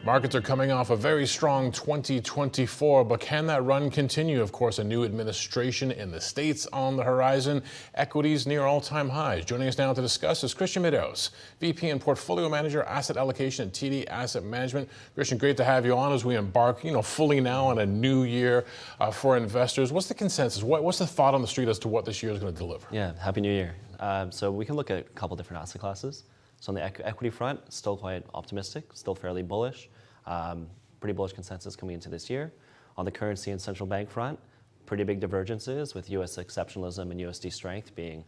Markets are coming off a very strong 2024, but can that run continue? Of course, a new administration in the States on the horizon. Equities near all-time highs. Joining us now to discuss is Christian Medeiros, VP and Portfolio Manager, Asset Allocation at TD Asset Management. Christian, great to have you on as we embark, fully now on a new year for investors. What's the consensus? What's the thought on the street as to what this year is going to deliver? Yeah, Happy New Year. So we can look at a couple different asset classes. So on the equity front, still quite optimistic, still fairly bullish. Pretty bullish consensus coming into this year. On the currency and central bank front, pretty big divergences with U.S. exceptionalism and USD strength being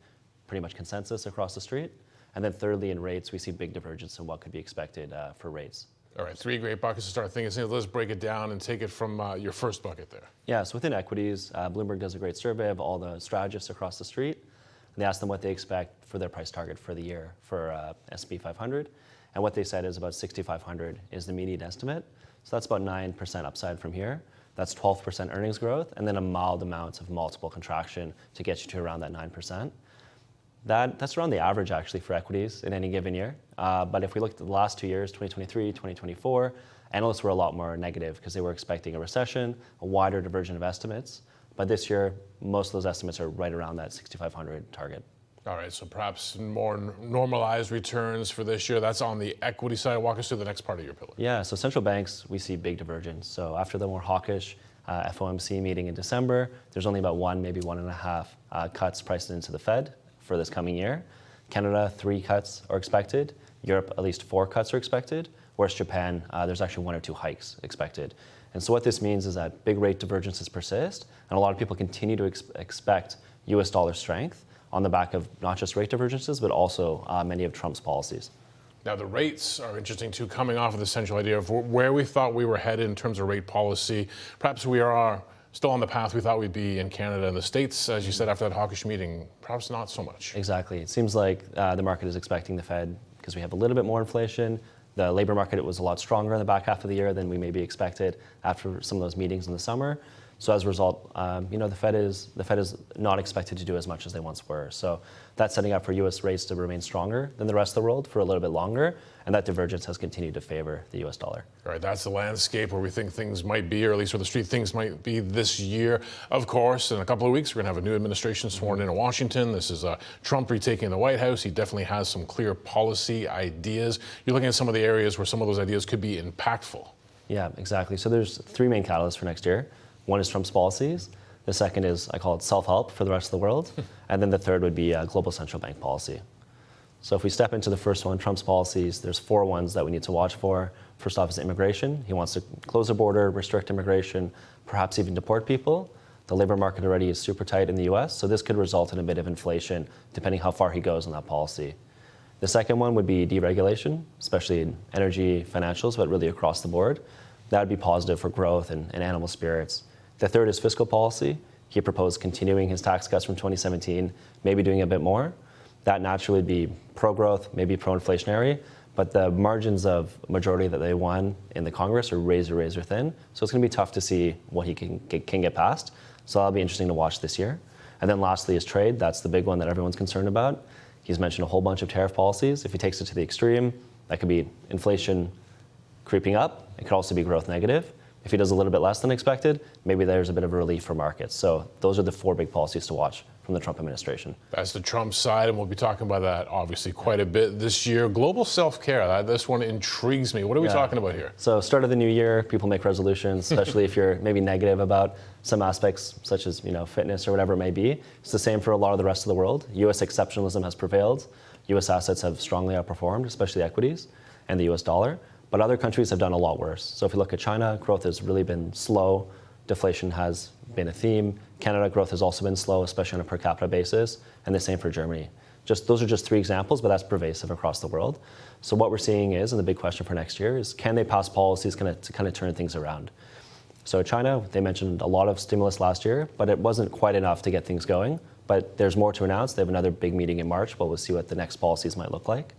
pretty much consensus across the street. And then thirdly, in rates, we see big divergence in what could be expected for rates. All right, three great buckets to start thinking. Let's break it down and take it from your first bucket there. Yeah, so within equities, Bloomberg does a great survey of all the strategists across the street. And they asked them what they expect for their price target for the year for S&P 500. And what they said is about 6,500 is the median estimate. So that's about 9% upside from here. That's 12% earnings growth, and then a mild amount of multiple contraction to get you to around that 9%. That's around the average, actually, for equities in any given year. But if we look at the last 2 years, 2023, 2024, analysts were a lot more negative because they were expecting a recession, a wider diversion of estimates. But this year, most of those estimates are right around that 6,500 target. All right, so perhaps more normalized returns for this year. That's on the equity side. Walk us through the next part of your pillar. Yeah, so central banks, we see big divergence. So after the more hawkish FOMC meeting in December, there's only about one, maybe 1.5 cuts priced into the Fed for this coming year. Canada, 3 cuts are expected. Europe, at least 4 cuts are expected. Whereas Japan, there's actually 1 or 2 hikes expected. And so what this means is that big rate divergences persist, and a lot of people continue to expect US dollar strength on the back of not just rate divergences, but also many of Trump's policies. Now, the rates are interesting, too, coming off of the central idea of where we thought we were headed in terms of rate policy. Perhaps we are still on the path we thought we'd be in Canada and the States, as you said, after that hawkish meeting. Perhaps not so much. Exactly. It seems like the market is expecting the Fed, because we have a little bit more inflation. The labor market was a lot stronger in the back half of the year than we maybe expected after some of those meetings in the summer. So as a result, the Fed is not expected to do as much as they once were. So that's setting up for U.S. rates to remain stronger than the rest of the world for a little bit longer, and that divergence has continued to favor the U.S. dollar. All right, that's the landscape where we think things might be, or at least where the street thinks might be this year. Of course, in a couple of weeks, we're going to have a new administration sworn in Washington. This is Trump retaking the White House. He definitely has some clear policy ideas. You're looking at some of the areas where some of those ideas could be impactful. Yeah, exactly. So there's 3 main catalysts for next year. One is Trump's policies. The second is, I call it self-help for the rest of the world. And then the third would be global central bank policy. So if we step into the first one, Trump's policies, there's 4 ones that we need to watch for. First off is immigration. He wants to close the border, restrict immigration, perhaps even deport people. The labor market already is super tight in the US, so this could result in a bit of inflation depending how far he goes on that policy. The second one would be deregulation, especially in energy, financials, but really across the board. That would be positive for growth and animal spirits. The third is fiscal policy. He proposed continuing his tax cuts from 2017, maybe doing a bit more. That naturally would be pro-growth, maybe pro-inflationary, but the margins of majority that they won in the Congress are razor thin, so it's going to be tough to see what he can get passed. So that'll be interesting to watch this year. And then lastly is trade. That's the big one that everyone's concerned about. He's mentioned a whole bunch of tariff policies. If he takes it to the extreme, that could be inflation creeping up. It could also be growth negative. If he does a little bit less than expected, maybe there's a bit of a relief for markets. So those are the 4 big policies to watch from the Trump administration. That's the Trump side, and we'll be talking about that obviously quite a bit this year. Global self-care, this one intrigues me. What are we talking about here? So start of the new year, people make resolutions, especially if you're maybe negative about some aspects such as fitness or whatever it may be. It's the same for a lot of the rest of the world. U.S. exceptionalism has prevailed. U.S. assets have strongly outperformed, especially equities and the U.S. dollar. But other countries have done a lot worse. So if you look at China, growth has really been slow. Deflation has been a theme. Canada growth has also been slow, especially on a per capita basis, and the same for Germany. Those are just 3 examples, but that's pervasive across the world. So what we're seeing is, and the big question for next year is, can they pass policies to kind of turn things around? So China, they mentioned a lot of stimulus last year, but it wasn't quite enough to get things going. But there's more to announce. They have another big meeting in March, but we'll see what the next policies might look like.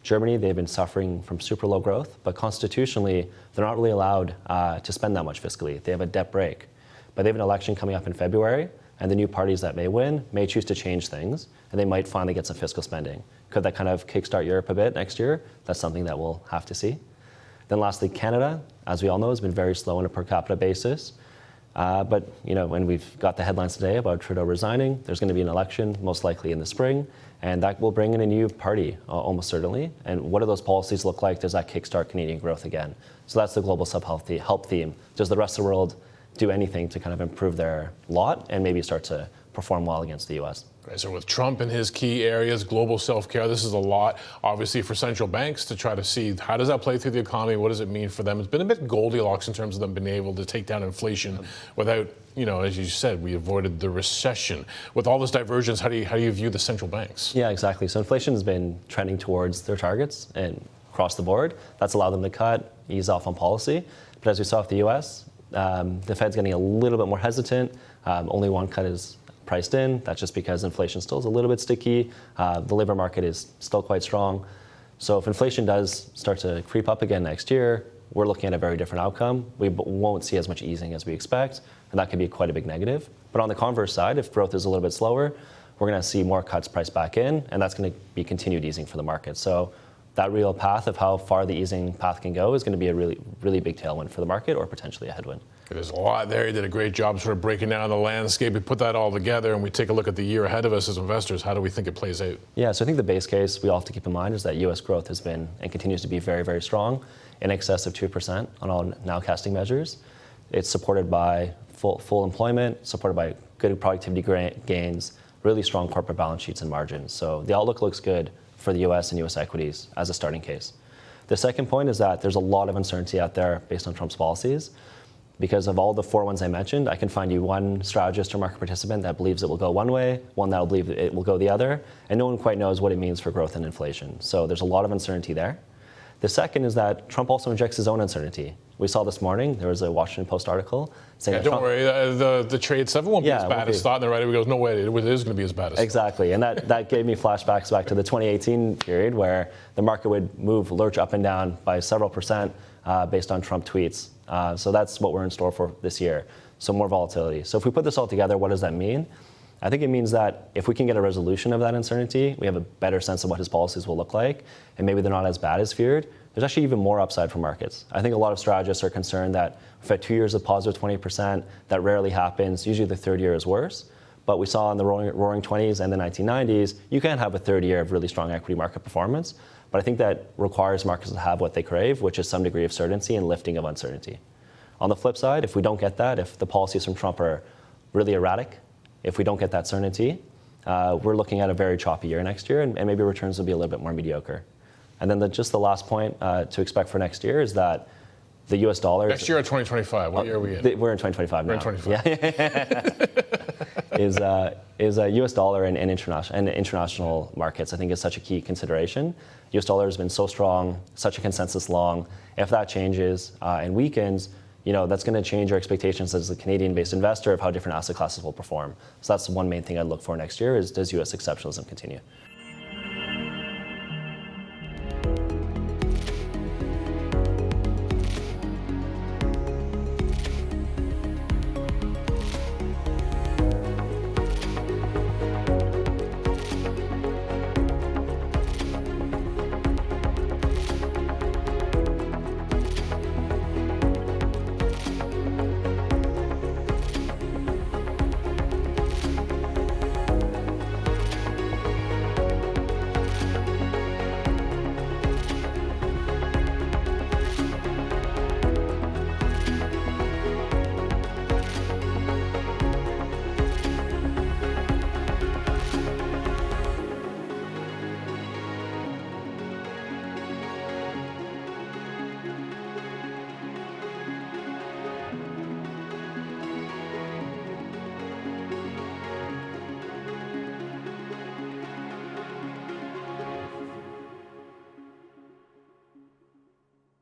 Germany, they've been suffering from super low growth, but constitutionally, they're not really allowed to spend that much fiscally. They have a debt break. But they have an election coming up in February, and the new parties that may win may choose to change things, and they might finally get some fiscal spending. Could that kind of kickstart Europe a bit next year? That's something that we'll have to see. Then lastly, Canada, as we all know, has been very slow on a per capita basis. But when we've got the headlines today about Trudeau resigning, there's going to be an election, most likely in the spring, and that will bring in a new party, almost certainly. And what do those policies look like? Does that kickstart Canadian growth again? So that's the global self-help theme. Does the rest of the world do anything to kind of improve their lot and maybe start to perform well against the U.S.? Right, so with Trump and his key areas, global self-care, this is a lot, obviously, for central banks to try to see how does that play through the economy, what does it mean for them. It's been a bit Goldilocks in terms of them being able to take down inflation without, as you said, we avoided the recession. With all this divergence, how do you view the central banks? Yeah, exactly. So inflation has been trending towards their targets and across the board. That's allowed them to cut, ease off on policy. But as we saw with the U.S., the Fed's getting a little bit more hesitant. Only one cut is priced in. That's just because inflation still is a little bit sticky. The labor market is still quite strong. So if inflation does start to creep up again next year, we're looking at a very different outcome. We won't see as much easing as we expect, and that could be quite a big negative. But on the converse side, if growth is a little bit slower, we're going to see more cuts priced back in, and that's going to be continued easing for the market. So that real path of how far the easing path can go is going to be a really, really big tailwind for the market, or potentially a headwind. There's a lot there. You did a great job sort of breaking down the landscape. We put that all together and we take a look at the year ahead of us as investors. How do we think it plays out? Yeah, so I think the base case we all have to keep in mind is that U.S. growth has been and continues to be very, very strong, in excess of 2% on all nowcasting measures. It's supported by full employment, supported by good productivity gains, really strong corporate balance sheets and margins. So the outlook looks good for the U.S. and U.S. equities as a starting case. The second point is that there's a lot of uncertainty out there based on Trump's policies. Because of all the four ones I mentioned, I can find you one strategist or market participant that believes it will go one way, one that will believe it will go the other, and no one quite knows what it means for growth and inflation. So there's a lot of uncertainty there. The second is that Trump also injects his own uncertainty. We saw this morning, there was a Washington Post article saying that don't worry, the trade stuff won't be as bad as thought. And the writer goes, no way, it is going to be as bad as exactly, and that gave me flashbacks back to the 2018 period where the market would lurch up and down by several percent based on Trump tweets. So that's what we're in store for this year. So more volatility. So if we put this all together, what does that mean? I think it means that if we can get a resolution of that uncertainty, we have a better sense of what his policies will look like, and maybe they're not as bad as feared. There's actually even more upside for markets. I think a lot of strategists are concerned that we've had 2 years of positive 20%. That rarely happens. Usually the third year is worse. But we saw in the roaring 20s and the 1990s, you can have a third year of really strong equity market performance. But I think that requires markets to have what they crave, which is some degree of certainty and lifting of uncertainty. On the flip side, if we don't get that, if the policies from Trump are really erratic, if we don't get that certainty, we're looking at a very choppy year next year, and maybe returns will be a little bit more mediocre. And then just the last point to expect for next year is that the U.S. dollar... Next year or 2025? What year are we in? We're in 2025 now. We're in 2025. Yeah. is U.S. dollar and international markets, I think, is such a key consideration. U.S. dollar has been so strong, such a consensus long. If that changes and weakens, that's going to change your expectations as a Canadian-based investor of how different asset classes will perform. So that's one main thing I'd look for next year is, does U.S. exceptionalism continue?